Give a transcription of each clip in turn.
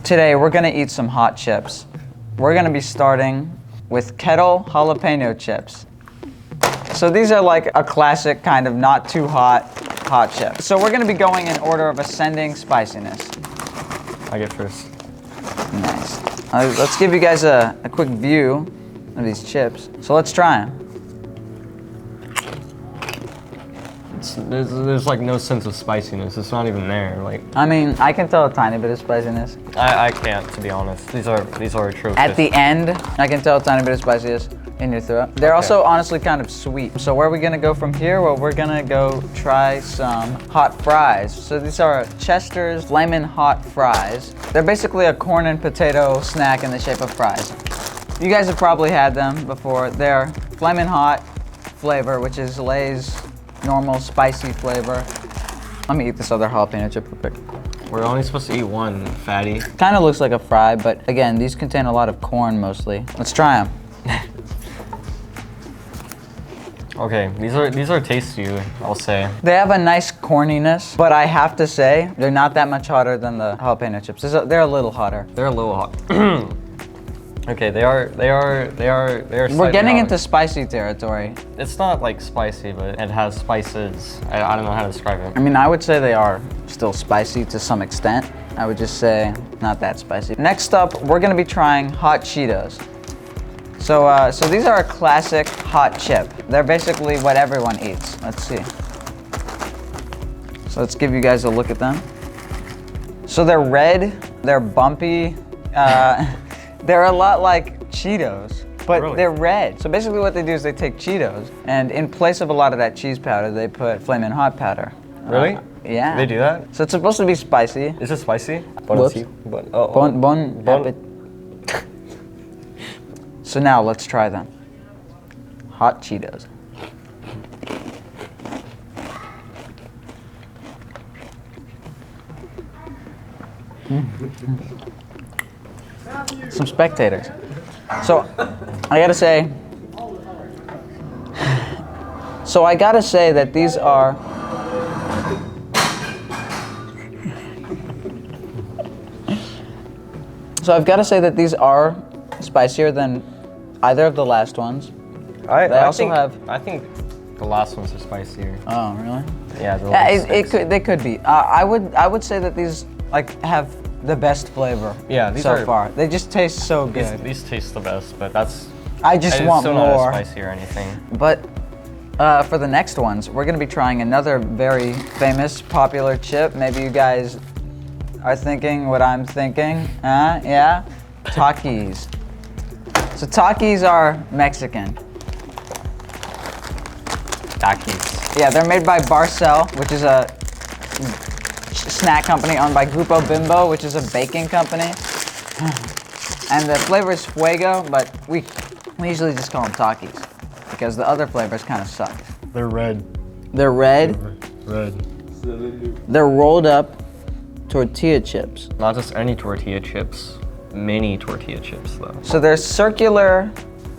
Today we're gonna eat some hot chips. We're gonna be starting with Kettle Jalapeno chips. So these are like a classic kind of not too hot chip. So we're gonna be going in order of ascending spiciness. I get first. Nice. Let's give you guys a quick view of these chips. So let's try them. There's like no sense of spiciness. It's not even there. Like, I mean, I can tell a tiny bit of spiciness. I can't, to be honest. These are atrocious. At the end, I can tell a tiny bit of spiciness in your throat. They're also honestly kind of sweet. So where are we gonna go from here? Well, we're gonna go try some hot fries. So these are Chester's Flamin' Hot Fries. They're basically a corn and potato snack in the shape of fries. You guys have probably had them before. They're Flamin' Hot flavor, which is Lay's normal spicy flavor. Let me eat this other jalapeno chip real quick. We're only supposed to eat one, fatty. Kind of looks like a fry, but again, these contain a lot of corn mostly. Let's try them. Okay, these are tasty, I'll say. They have a nice corniness, but I have to say, they're not that much hotter than the jalapeno chips. They're a little hotter. They're a little hot. Okay, they are We're getting into spicy territory. It's not like spicy, but it has spices. I don't know how to describe it. I mean, I would say they are still spicy to some extent. I would just say not that spicy. Next up, we're gonna be trying hot Cheetos. So these are a classic hot chip. They're basically what everyone eats. Let's see. So let's give you guys a look at them. So they're red, they're bumpy. They're a lot like Cheetos, but Really? they're red. So basically what they do is they take Cheetos, and in place of a lot of that cheese powder, they put Flamin' Hot powder. Really? Yeah. They do that? So it's supposed to be spicy. Is it spicy? Whoops. Bon appetit. So now let's try them. Hot Cheetos. Some spectators. So I gotta say that these are I've got to say that these are spicier than either of the last ones. I think the last ones are spicier. Oh, really? Yeah, they could be. I would say that these like have the best flavor. Yeah, these so are, far. They just taste so good. These taste the best, but that's. I just want still more. Not as spicy or anything. But for the next ones, we're gonna be trying another very famous, popular chip. Maybe you guys are thinking what I'm thinking. Yeah, Takis. So Takis are Mexican. Takis. Yeah, they're made by Barcel, which is a snack company owned by Grupo Bimbo, which is a baking company. And the flavor is Fuego, but we usually just call them Takis because the other flavors kind of suck. They're red. They're red. Red. They're rolled up tortilla chips. Not just any tortilla chips. Mini tortilla chips, though. So they're circular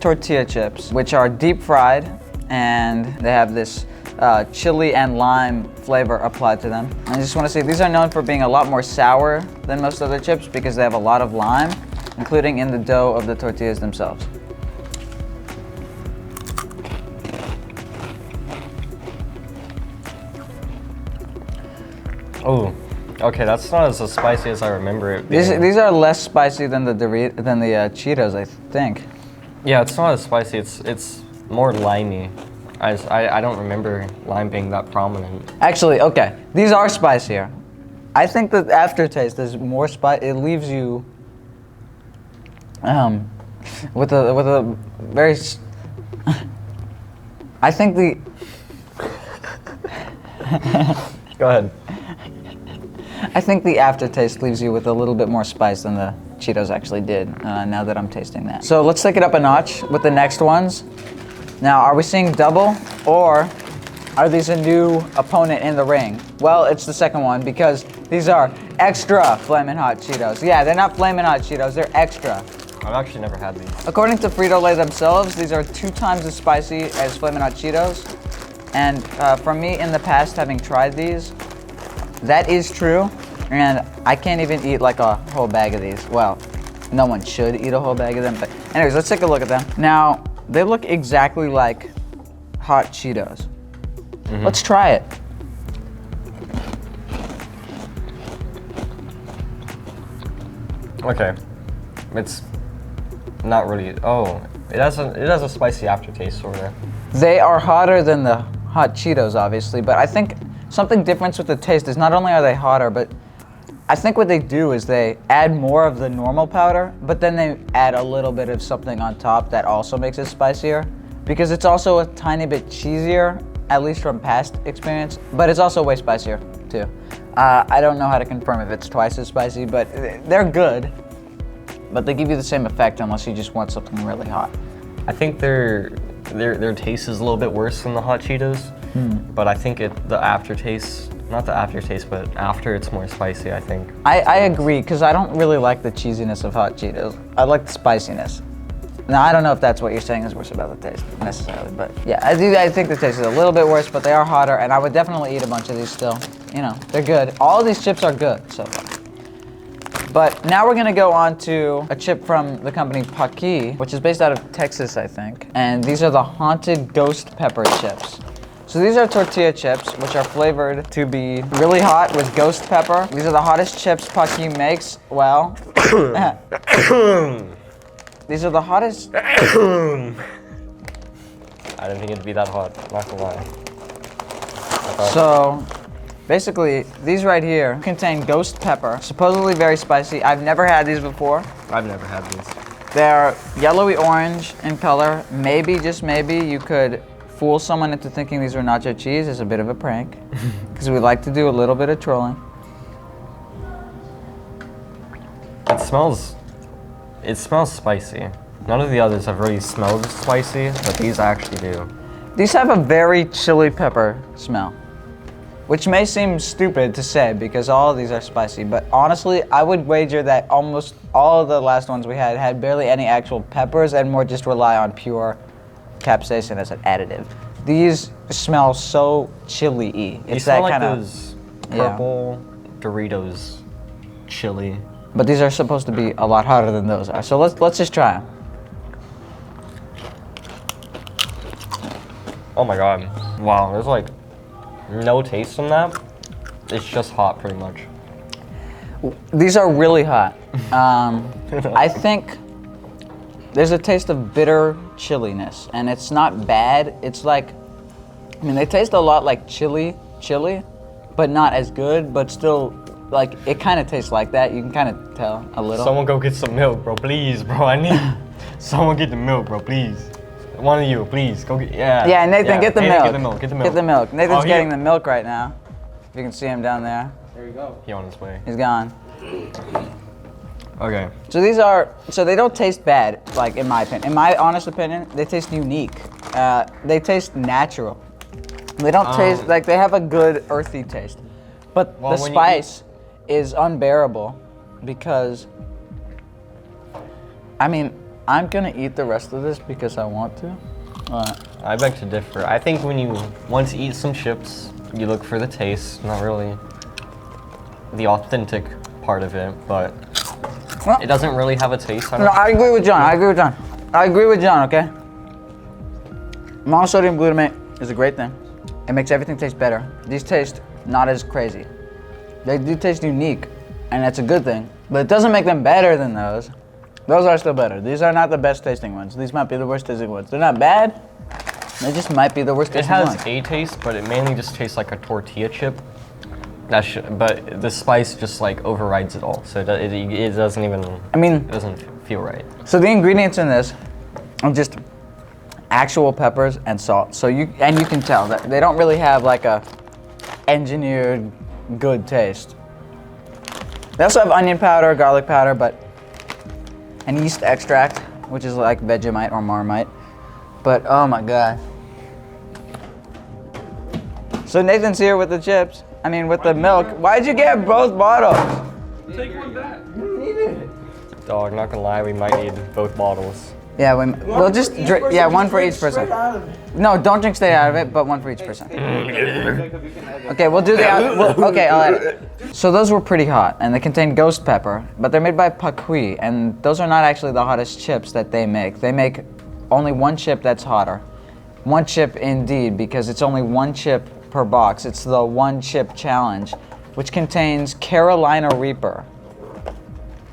tortilla chips, which are deep fried, and they have this chili and lime flavor applied to them. And I just want to say these are known for being a lot more sour than most other chips because they have a lot of lime, including in the dough of the tortillas themselves. Oh, okay, that's not as spicy as I remember it being. These are less spicy than the Cheetos, I think. Yeah, it's not as spicy. It's more limey. I don't remember lime being that prominent. Actually, okay, these are spicier. I think the aftertaste is more spicy. It leaves you with a very. I think the. Go ahead. I think the aftertaste leaves you with a little bit more spice than the Cheetos actually did, now that I'm tasting that. So let's take it up a notch with the next ones. Now, are we seeing double, or are these a new opponent in the ring? Well, it's the second one, because these are extra Flamin' Hot Cheetos. Yeah, they're not Flamin' Hot Cheetos, they're extra. I've actually never had these. According to Frito-Lay themselves, these are 2 times as spicy as Flamin' Hot Cheetos. And for me, in the past, having tried these, that is true. And I can't even eat like a whole bag of these. Well, no one should eat a whole bag of them, but anyways, let's take a look at them. Now, they look exactly like hot Cheetos. Let's try it. Okay, it's not really. Oh, it has a spicy aftertaste sort of. They are hotter than the hot Cheetos, obviously, but I think something different with the taste is not only are they hotter, but I think what they do is they add more of the normal powder, but then they add a little bit of something on top that also makes it spicier, because it's also a tiny bit cheesier, at least from past experience, but it's also way spicier too. I don't know how to confirm if it's twice as spicy, but they're good, but they give you the same effect unless you just want something really hot. I think their taste is a little bit worse than the hot Cheetos, but I think the aftertaste, not the aftertaste, but after it's more spicy, I think. I agree, because I don't really like the cheesiness of hot Cheetos. I like the spiciness. Now, I don't know if that's what you're saying is worse about the taste necessarily, but yeah, I think the taste is a little bit worse, but they are hotter, and I would definitely eat a bunch of these still. You know, they're good. All of these chips are good so far. But now we're gonna go on to a chip from the company Takis, which is based out of Texas, I think. And these are the Haunted Ghost Pepper chips. So these are tortilla chips, which are flavored to be really hot with ghost pepper. These are the hottest chips Takis makes. Well, these are the hottest. I didn't think it'd be that hot, not gonna lie. So, basically, these right here contain ghost pepper, supposedly very spicy. I've never had these before. I've never had these. They're yellowy orange in color. Maybe, just maybe, you could fool someone into thinking these were nacho cheese as a bit of a prank, because we like to do a little bit of trolling. It smells spicy. None of the others have really smelled spicy, but these actually do. These have a very chili pepper smell, which may seem stupid to say because all of these are spicy, but honestly, I would wager that almost all of the last ones we had barely any actual peppers and more just rely on pure capsaicin as an additive. These smell so chili-y. They smell like those purple Doritos chili. But these are supposed to be a lot hotter than those are. So let's just try them. Oh my god. Wow, there's like no taste in that. It's just hot pretty much. These are really hot. I think there's a taste of bitter chilliness, and it's not bad. It's like, I mean, they taste a lot like chili, but not as good, but still, like, it kind of tastes like that. You can kind of tell a little. Someone go get some milk, bro, please, bro. I need someone get the milk, bro, please. One of you, please, go get, Yeah, Nathan, get the milk. Get the milk, get the milk. Get the milk. Nathan's getting the milk right now. If you can see him down there. There you go. He on his way. He's gone. Okay. So they don't taste bad, like, in my opinion. In my honest opinion, they taste unique. They taste natural. They don't taste, like, they have a good earthy taste. But the spice is unbearable because, I mean, I'm gonna eat the rest of this because I want to. I beg to differ. I think when you want to eat some chips, you look for the taste, not really the authentic part of it, but it doesn't really have a taste. I agree with John. I agree with John, okay? Monosodium glutamate is a great thing. It makes everything taste better. These taste not as crazy. They do taste unique, and that's a good thing, but it doesn't make them better than those. Those are still better. These are not the best tasting ones. These might be the worst tasting ones. They're not bad. They just might be the worst tasting ones. It has a taste, but it mainly just tastes like a tortilla chip. But the spice just like overrides it all, so it doesn't even. I mean, it doesn't feel right. So the ingredients in this are just actual peppers and salt. So you can tell that they don't really have like a engineered good taste. They also have onion powder, garlic powder, and yeast extract, which is like Vegemite or Marmite. But oh my god. So Nathan's here with the chips. I mean, with the milk. Why'd you get both bottles? Take one back. You needed it. Dog, not gonna lie, we might need both bottles. Yeah, we'll just drink. Yeah, one for each person. Straight out of it. No, don't drink straight out of it, but one for each person. Okay, we'll do the okay, I'll add it. So those were pretty hot, and they contain ghost pepper, but they're made by Takis, and those are not actually the hottest chips that they make. They make only one chip that's hotter. One chip indeed, because it's only one chip per box. It's the one chip challenge, which contains Carolina Reaper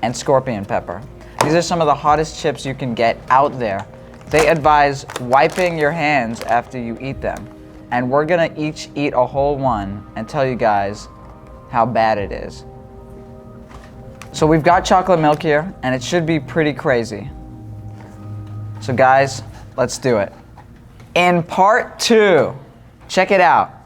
and scorpion pepper. These are some of the hottest chips you can get out there. They advise wiping your hands after you eat them. And we're gonna each eat a whole one and tell you guys how bad it is. So we've got chocolate milk here, and it should be pretty crazy. So guys, let's do it. In part 2, check it out.